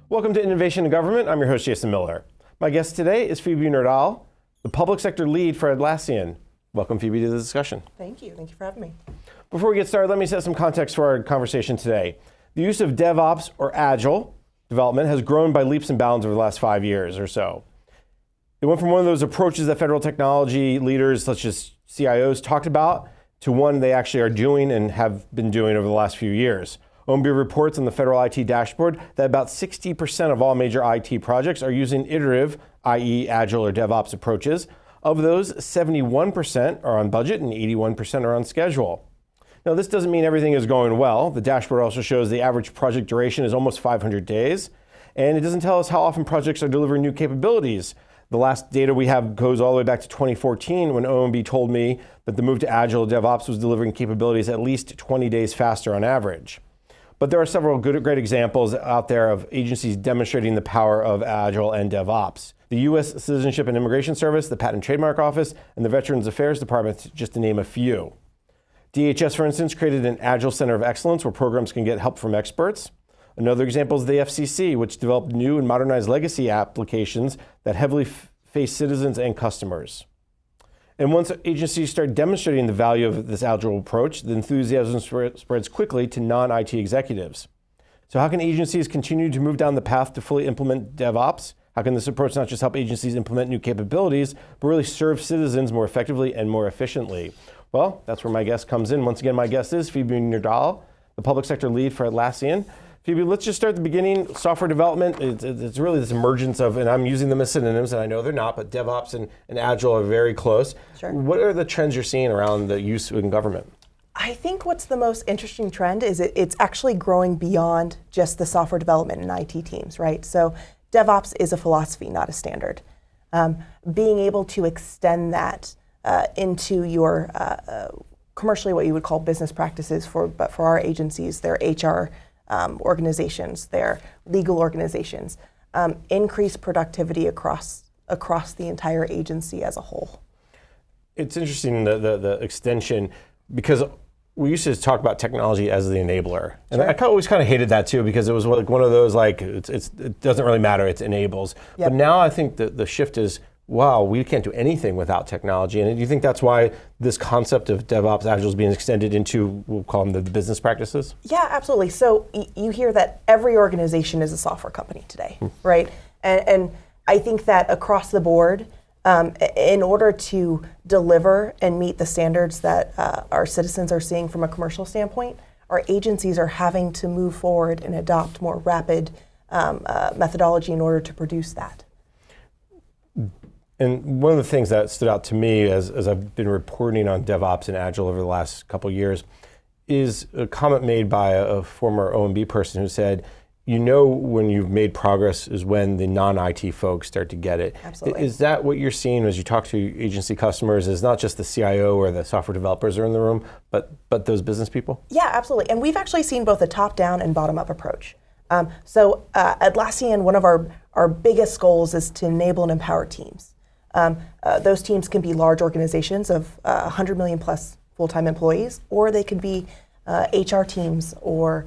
Welcome to Innovation in Government. I'm your host, Jason Miller. My guest today is Phoebe Nordal, the public sector lead for Atlassian. Welcome, Phoebe, to the discussion. Thank you. Thank you for having me. Before we get started, let me set some context for our conversation today. The use of DevOps or Agile development has grown by leaps and bounds over the last 5 years or so. It went from one of those approaches that federal technology leaders such as CIOs talked about to one they actually are doing and have been doing over the last few years. OMB reports on the federal IT dashboard that about 60% of all major IT projects are using iterative, i.e. Agile or DevOps approaches. Of those, 71% are on budget and 81% are on schedule. Now, this doesn't mean everything is going well. The dashboard also shows the average project duration is almost 500 days, and it doesn't tell us how often projects are delivering new capabilities. The last data we have goes all the way back to 2014 when OMB told me that the move to Agile DevOps was delivering capabilities at least 20 days faster on average. But there are several great examples out there of agencies demonstrating the power of Agile and DevOps. The U.S. Citizenship and Immigration Service, the Patent and Trademark Office, and the Veterans Affairs Department, just to name a few. DHS, for instance, created an Agile Center of Excellence where programs can get help from experts. Another example is the FCC, which developed new and modernized legacy applications that heavily face citizens and customers. And once agencies start demonstrating the value of this Agile approach, the enthusiasm spreads quickly to non-IT executives. So how can agencies continue to move down the path to fully implement DevOps? How can this approach not just help agencies implement new capabilities, but really serve citizens more effectively and more efficiently? Well, that's where my guest comes in. Once again, my guest is Phoebe Nordal, the public sector lead for Atlassian. Phoebe, let's just start at the beginning. Software development, it's really this emergence of, and I'm using them as synonyms, and I know they're not, but DevOps and Agile are very close. Sure. What are the trends you're seeing around the use in government? I think what's the most interesting trend is it's actually growing beyond just the software development and IT teams, right? So DevOps is a philosophy, not a standard. Being able to extend that into your commercially what you would call business practices but for our agencies, their HR organizations, their legal organizations, increase productivity across the entire agency as a whole. It's interesting, the extension, because we used to talk about technology as the enabler. And Sure. I always kind of hated that too, because it was like one of those, like, it doesn't really matter, it enables. Yep. But now I think that the shift is, wow, we can't do anything without technology. And do you think that's why this concept of DevOps Agile is being extended into, we'll call them the business practices? Yeah, absolutely. So you hear that every organization is a software company today, right? And I think that across the board, in order to deliver and meet the standards that our citizens are seeing from a commercial standpoint, our agencies are having to move forward and adopt more rapid methodology in order to produce that. And one of the things that stood out to me as I've been reporting on DevOps and Agile over the last couple of years is a comment made by a former OMB person who said, you know when you've made progress is when the non-IT folks start to get it. Absolutely. Is that what you're seeing as you talk to agency customers, is not just the CIO or the software developers are in the room, but those business people? Yeah, absolutely. And we've actually seen both a top-down and bottom-up approach. So Atlassian, one of our biggest goals is to enable and empower teams. Those teams can be large organizations of 100 million plus full-time employees, or they could be HR teams or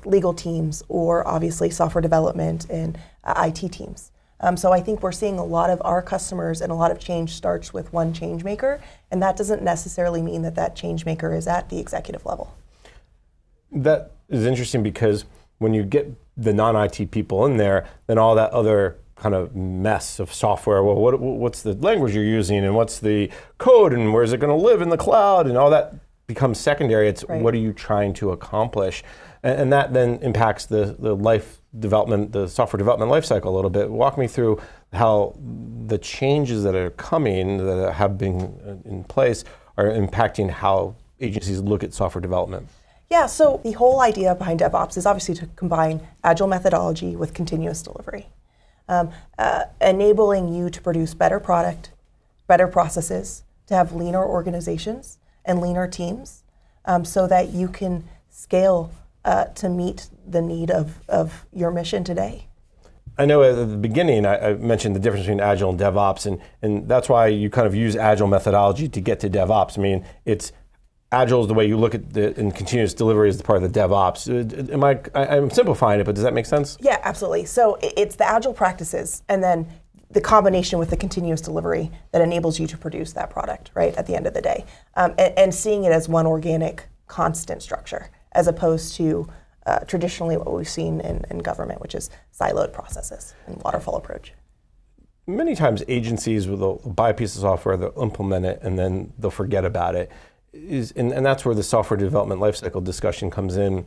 legal teams, or obviously software development and IT teams. So I think we're seeing a lot of our customers, and a lot of change starts with one change maker, and that doesn't necessarily mean that change maker is at the executive level. That is interesting, because when you get the non-IT people in there, then all that other kind of mess of software, well, what's the language you're using, and what's the code, and where's it going to live in the cloud, and all that becomes secondary. It's right. What are you trying to accomplish? And that then impacts the life development, the software development lifecycle a little bit. Walk me through how the changes that are coming, that have been in place, are impacting how agencies look at software development. Yeah, so the whole idea behind DevOps is obviously to combine agile methodology with continuous delivery, enabling you to produce better product, better processes, to have leaner organizations and leaner teams, so that you can scale to meet the need of your mission today. I know at the beginning I mentioned the difference between Agile and DevOps, and that's why you kind of use Agile methodology to get to DevOps. I mean, it's Agile is the way you look at and continuous delivery is the part of the DevOps. I'm simplifying it, but does that make sense? Yeah, absolutely. So it's the Agile practices and then the combination with the continuous delivery that enables you to produce that product, right, at the end of the day. And seeing it as one organic, constant structure, as opposed to traditionally what we've seen in government, which is siloed processes and waterfall approach. Many times agencies will buy a piece of software, they'll implement it, and then they'll forget about it. And that's where the software development lifecycle discussion comes in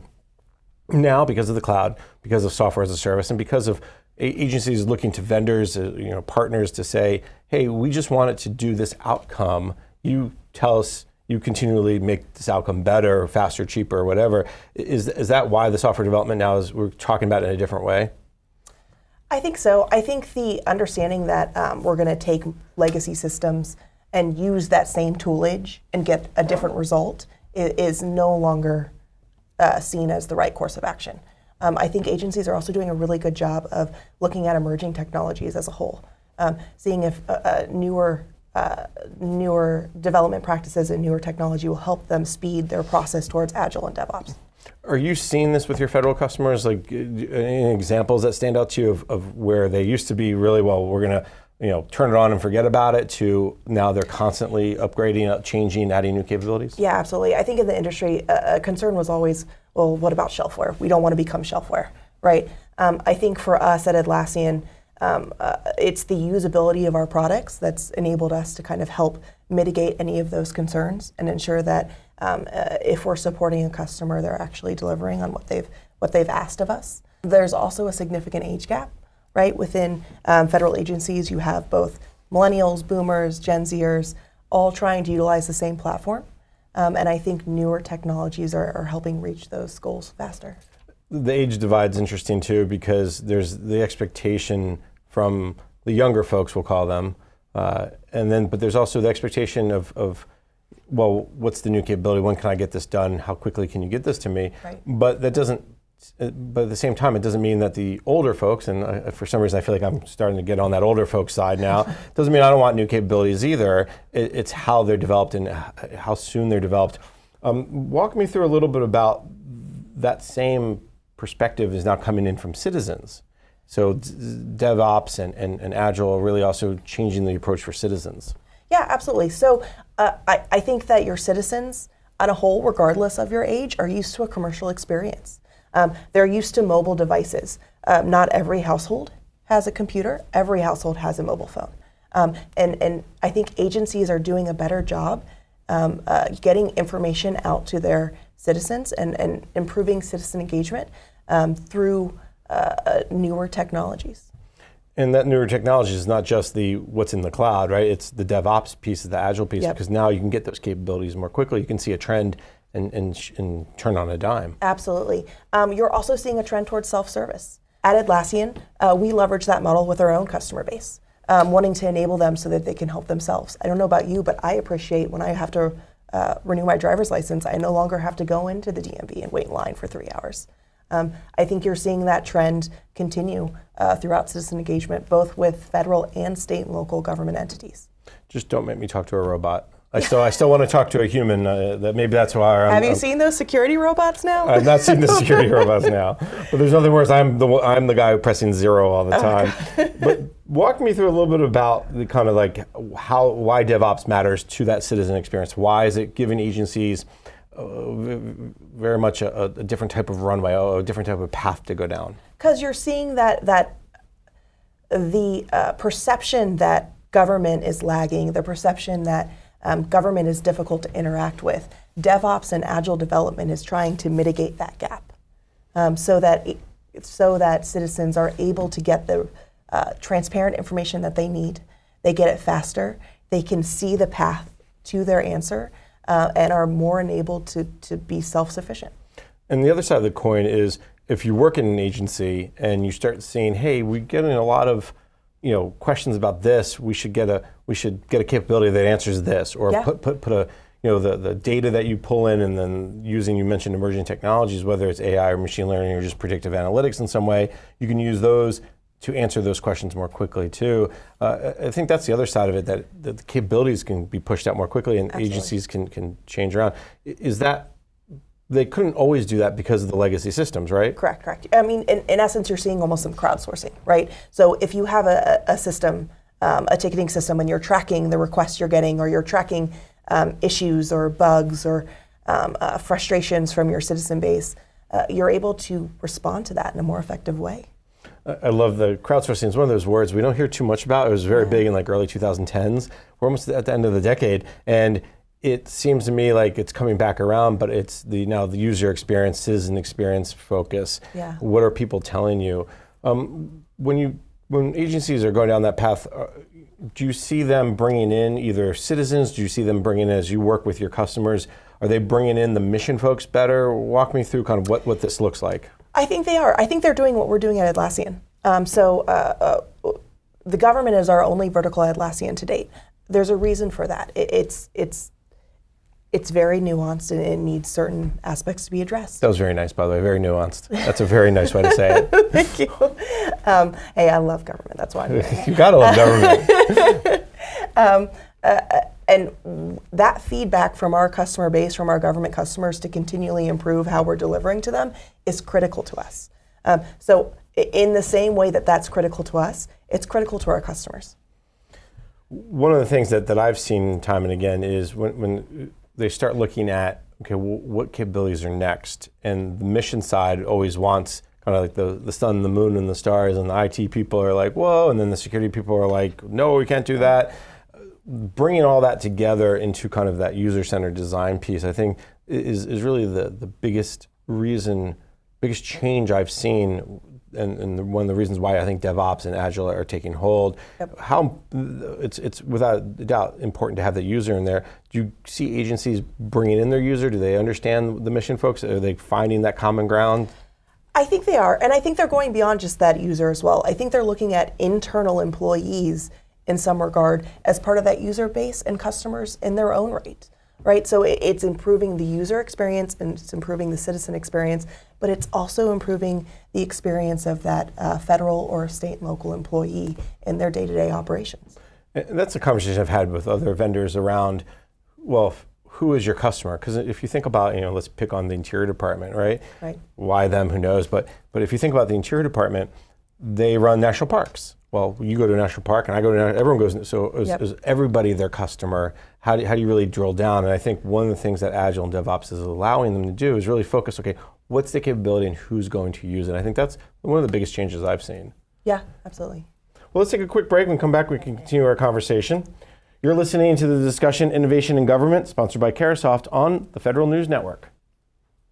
now because of the cloud, because of software as a service, and because of agencies looking to vendors, partners to say, hey, we just want it to do this outcome. You tell us you continually make this outcome better, faster, cheaper, whatever. Is that why the software development now is, we're talking about it in a different way? I think so. I think the understanding that we're going to take legacy systems and use that same toolage and get a different result is no longer seen as the right course of action. I think agencies are also doing a really good job of looking at emerging technologies as a whole, seeing if newer development practices and newer technology will help them speed their process towards Agile and DevOps. Are you seeing this with your federal customers? Like any examples that stand out to you of where they used to be really, well, we're going to turn it on and forget about it, to now they're constantly upgrading, changing, adding new capabilities? Yeah, absolutely. I think in the industry, a concern was always, well, what about shelfware? We don't want to become shelfware, right? I think for us at Atlassian, it's the usability of our products that's enabled us to kind of help mitigate any of those concerns and ensure that if we're supporting a customer, they're actually delivering on what they've asked of us. There's also a significant age gap, right? Within federal agencies, you have both millennials, boomers, Gen Zers, all trying to utilize the same platform. And I think newer technologies are helping reach those goals faster. The age divide's interesting too, because there's the expectation from the younger folks, we'll call them, but there's also the expectation of well, what's the new capability? When can I get this done? How quickly can you get this to me? Right. But that doesn't. But at the same time, it doesn't mean that the older folks, and for some reason I feel like I'm starting to get on that older folks side now, doesn't mean I don't want new capabilities either. It's how they're developed and how soon they're developed. Walk me through a little bit about that same perspective is now coming in from citizens. So DevOps and Agile are really also changing the approach for citizens. Yeah, absolutely. So I think that your citizens, on a whole, regardless of your age, are used to a commercial experience. They're used to mobile devices. Not every household has a computer. Every household has a mobile phone. And I think agencies are doing a better job getting information out to their citizens and improving citizen engagement through newer technologies. And that newer technology is not just what's in the cloud, right? It's the DevOps piece, the Agile piece, Yep. because now you can get those capabilities more quickly. You can see a trend and turn on a dime. Absolutely. You're also seeing a trend towards self-service. At Atlassian, we leverage that model with our own customer base, wanting to enable them so that they can help themselves. I don't know about you, but I appreciate when I have to renew my driver's license, I no longer have to go into the DMV and wait in line for 3 hours. I think you're seeing that trend continue throughout citizen engagement, both with federal and state and local government entities. Just don't make me talk to a robot. I still want to talk to a human. Maybe that's why. Have you seen those security robots now? I've not seen the security robots now, but there's nothing worse. I'm the guy pressing 0 all the time. But walk me through a little bit about the kind of like why DevOps matters to that citizen experience. Why is it giving agencies very much a different type of runway, a different type of path to go down? Because you're seeing that the perception that government is lagging, the perception that government is difficult to interact with, DevOps and Agile development is trying to mitigate that gap, so that citizens are able to get the transparent information that they need. They get it faster. They can see the path to their answer. And are more enabled to be self-sufficient. And the other side of the coin is if you work in an agency and you start seeing, hey, we're getting a lot of questions about this, we should get a capability that answers this, or Yeah. put a the data that you pull in, and then you mentioned emerging technologies, whether it's AI or machine learning or just predictive analytics in some way, you can use those to answer those questions more quickly too. I think that's the other side of it, that the capabilities can be pushed out more quickly and Absolutely. agencies can change around. Is that, they couldn't always do that because of the legacy systems, right? Correct. I mean, in essence, you're seeing almost some crowdsourcing, right? So if you have a system, a ticketing system, and you're tracking the requests you're getting, or you're tracking issues or bugs or frustrations from your citizen base, you're able to respond to that in a more effective way. I love the crowdsourcing. It's one of those words we don't hear too much about. It was very big in like early 2010s. We're almost at the end of the decade, and it seems to me like it's coming back around, but it's now the user experience, citizen experience focus. Yeah. What are people telling you? When agencies are going down that path, do you see them bringing in either citizens? Do you see them bringing in, as you work with your customers, are they bringing in the mission folks better? Walk me through kind of what this looks like. I think they are. I think they're doing what we're doing at Atlassian. The government is our only vertical Atlassian to date. There's a reason for that. It's very nuanced, and it needs certain aspects to be addressed. That was very nice, by the way, very nuanced. That's a very nice way to say it. Thank you. Hey, I love government. That's why I'm doing it. You gotta love government. And that feedback from our customer base, from our government customers, to continually improve how we're delivering to them is critical to us. So in the same way that that's critical to us, it's critical to our customers. One of the things that I've seen time and again is when they start looking at, okay, what capabilities are next? And the mission side always wants kind of like the sun, the moon, and the stars, and the IT people are like, whoa, and then the security people are like, no, we can't do that. Bringing all that together into kind of that user-centered design piece, I think is really the biggest change I've seen, and one of the reasons why I think DevOps and Agile are taking hold. Yep. How it's without a doubt important to have the user in there. Do you see agencies bringing in their user? Do they understand the mission folks? Are they finding that common ground? I think they are, and I think they're going beyond just that user as well. I think they're looking at internal employees in some regard as part of that user base and customers in their own right? So it's improving the user experience, and it's improving the citizen experience, but it's also improving the experience of that federal or state and local employee in their day-to-day operations. And that's a conversation I've had with other vendors around, well, who is your customer? Because if you think about, let's pick on the Interior Department, right? Right. Why them, who knows? But if you think about the Interior Department, they run national parks. Well, you go to a national park, and I go to everyone goes. So is everybody their customer? How do you really drill down? And I think one of the things that Agile and DevOps is allowing them to do is really focus. Okay, what's the capability and who's going to use it? I think that's one of the biggest changes I've seen. Yeah, absolutely. Well, let's take a quick break. When we come back, we can continue our conversation. You're listening to the discussion Innovation in Government, sponsored by Carahsoft on the Federal News Network.